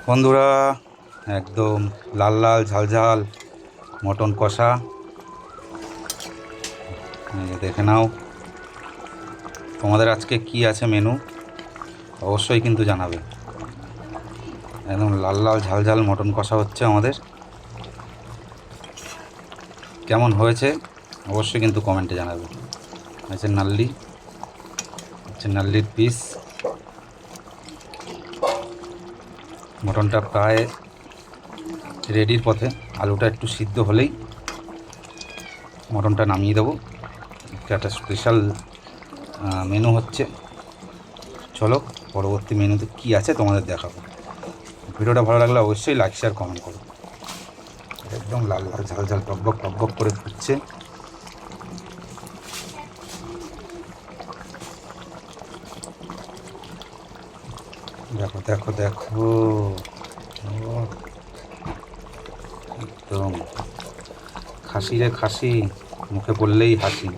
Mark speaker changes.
Speaker 1: বন্ধুরা, একদম লাল লাল ঝাল ঝাল মটন কষা। এই যে দেখে নাও, তোমাদের আজকে কি আছে মেনু অবশ্যই কিন্তু জানাবে। একদম লাল লাল ঝাল ঝাল মটন কষা হচ্ছে আমাদের। কেমন হয়েছে অবশ্যই কিন্তু কমেন্টে জানাবে। আছে নাল্লি, হচ্ছে নাল্লির পিস। মটনটা প্রায় রেডির পথে, আলুটা একটু সিদ্ধ হলেই মটনটা নামিয়ে দেবো। একটা স্পেশাল মেনু হচ্ছে। চলো পরবর্তী মেনুতে কি আছে তোমাদের দেখাবো। ভিডিওটা ভালো লাগলে অবশ্যই লাইক শেয়ার কমেন্ট করো। একদম লাল লাল ঝাল ঝাল টকবক টকবক করে ফুটছে। দেখো দেখো দেখো, ও একদম খাসি রে খাসি, মুখে পড়লেই হাসি।